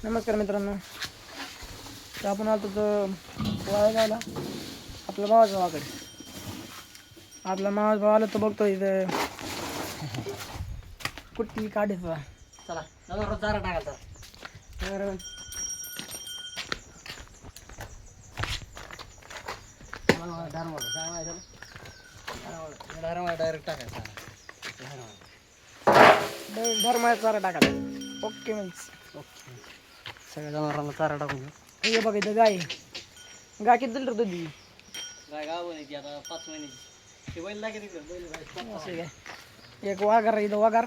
नमस्कार मित्रांनो. तर आपण आलो तर वाळगावला आपल्या मामाच्या गावाकडे. आपला मामाचा भाव आला तर बघतो इथं कुट्टी काढायचा. चला नगर चारा टाकायचा. तर डायरेक्ट टाकायचा. धर्माचा चारा टाकायचा. ओके म्हणजे ओके, सगळ्या जनावरांना चारा टाकून घेऊ. हे बघा इथं गाय किती दिली रे तुझी? गाय गाव ती आता 5 महिन्याची. ते बैल लागेल इकडे, बैल गाय असं काय एक वाघार इथं वाघार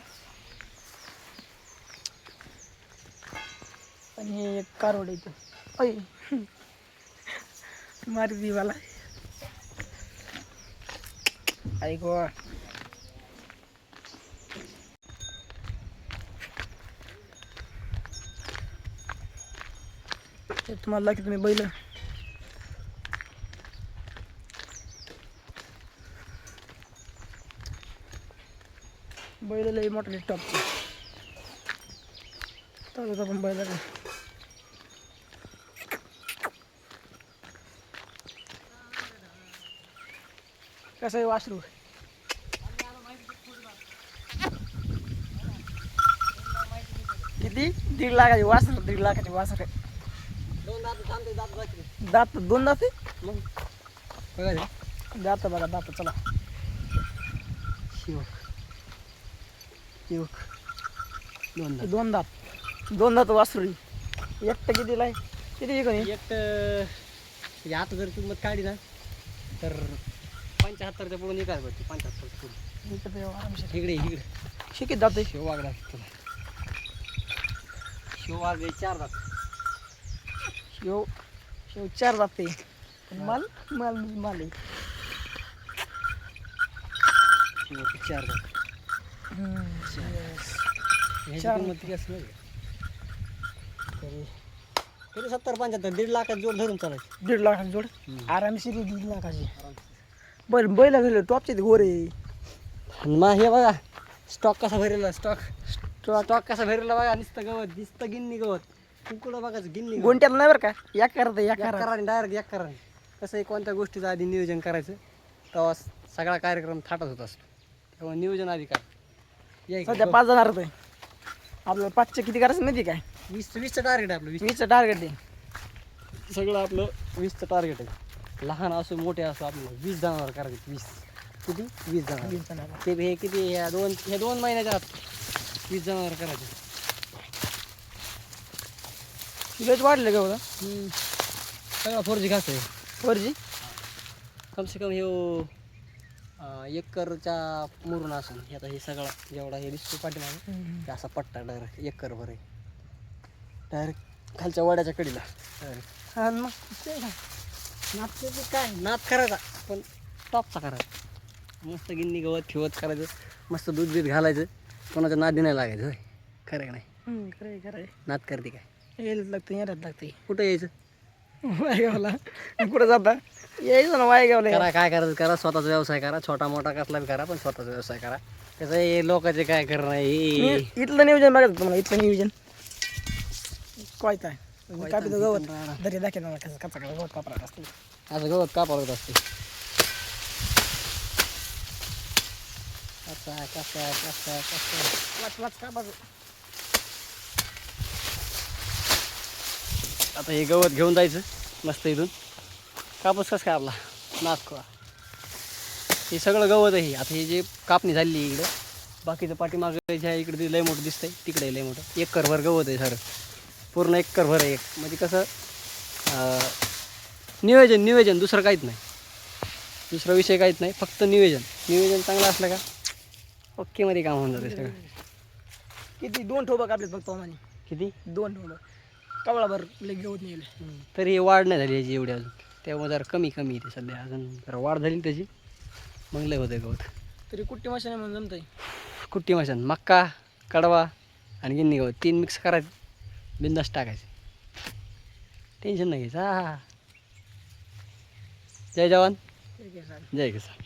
आणि हे एक कारवड इथं. ऐ मारी दिवाला ऐकवा. ते तुम्हाला लागते तुम्ही बैल लई मोठे टॉपचे. तर आपण बैल कसं आहे वासरू? किती? 1.5 लाखाची वासर. 1.5 लाखाची वासर आहे. 2 दात थांबते, दात बाकी. दात 2 दात आहे. मग बघा दात बघा दात. चला शिवक शिवक 2 दात. 2 दात. 2 दात वासरू. एकटं कितीला आहे? किती कोणी एक आता जर किंमत काढली ना तर 75च्या पुढून निघायला पाहिजे. 75च्या पुढे इकडे इकडे शिकित दात आहे. शिववागला शिववाग 4 दात. शिव 4 दात आहे. माल माल माल आहे. शिवक 4 दात. ह्याची चार. किंमत किती असणार तरी 70-75, 1.5 लाखात जोड धरून चालायची. 1.5 लाखाची जोड आरामशीर. 1.5 लाखाची बैल झाले टॉपचे ते गोरे. आणि मग हे बघा स्टॉक कसा भरलेला. स्टॉक कसा भरलेला बघा. नुसतं गवत दिसतं, गिन्नी गवत. कुकडं बघायचं गिन्नी गवत. गोंट्याला नाही बरं का? या करता या एक करा. कराने डायरेक्ट एक कराने. कसं आहे, कोणत्या गोष्टीचं आधी नियोजन करायचं तेव्हा सगळा कार्यक्रम थाटत होत असतो. त्यामुळे नियोजन आधी करा. सध्या 5 जण आहे. आपल्याला 5चे किती करायचं माहिती काय? 20चं टार्गेट आहे आपलं. 20चं टार्गेट आहे. सगळं आपलं 20चं टार्गेट आहे. लहान असो मोठे असो आपल्याला 20 जनावर करायचे. 20 किती? 20 जनावर. 20 जणांना. ते हे किती ह्या 2 महिन्याच्या आत 20 जनावर करायचे. लयच वाढले का बघा? सगळा 4G घास आहे. 4G कमसे कम हे एकरच्या मुरून असून हे आता हे सगळा जेवढा हे दिसतो पाठीमागे हे असा पट्टा डायरेक्ट एकरभर आहे. डायरेक्ट खालच्या वाड्याच्या कडीला डायरेक्ट. आणि मग ते काय? नात काय नात करायचा पण टॉपचा करायचा. मस्त गिन्नी गवत ठेवत करायचं. मस्त दूध बीध घालायचं. कोणाच्या नादी नाही लागायचं. होय खरं का नाही? खरंय खरंय. नात करते काय? यायलाच लागतं येण्यात लागते. कुठं यायचं? वायगावला कुठं जाता? यायचं ना वायगावला. करा काय करायचं करा. स्वतःचा व्यवसाय करा. छोटा मोठा कसला बी करा पण स्वतःचा व्यवसाय करा. कसं हे लोकांचे काय करणं आहे. इथलं नियोजन बघायचं तुम्हाला. इथलं नियोजन कोयता आहे. कापी तो गवत दरी दाखव मला कसं कचा गवत कापरात असते. असं गवत का पडत असते. कसा कसा कसा कसा वाच वाच कापाचं. आता हे गवत घेऊन जायचं मस्त इथून. कापूस कसं काय आपला नाचखोळा हे सगळं गवत आहे. आता हे जे कापणी झालेली आहे इकडं बाकीचं पाठीमागं ज्या इकडे लय मोठं दिसतंय तिकडे लय मोठं एकरभर गवत आहे. सारं पूर्ण एकरभर आहे. म्हणजे कसं नियोजन दुसरं काहीच नाही. दुसरा विषय काहीच नाही. फक्त नियोजन चांगलं असलं का ओकेमध्ये काम होऊन जाते सगळं. किती 2 ठोबक आपले फक्त आम्हाला. किती? 2 ठोबक कवळाभर लई गवत नेले. तरी हे वाढ नाही झाली याची एवढी अजून. त्यामुळे जरा कमी येते सध्या. अजून जरा वाढ झाली त्याची मग लय होतं गवत. तरी कुट्टी मशीन आहे म्हणून जमतंय. कुट्टी मशान मक्का कडवा आणि गिन्नी गवत 3 मिक्स करायचं. बिंदास टाकायचं. टेन्शन नाही घ्यायचं. जय जवान ठीक आहे, चालेल. जय किसान.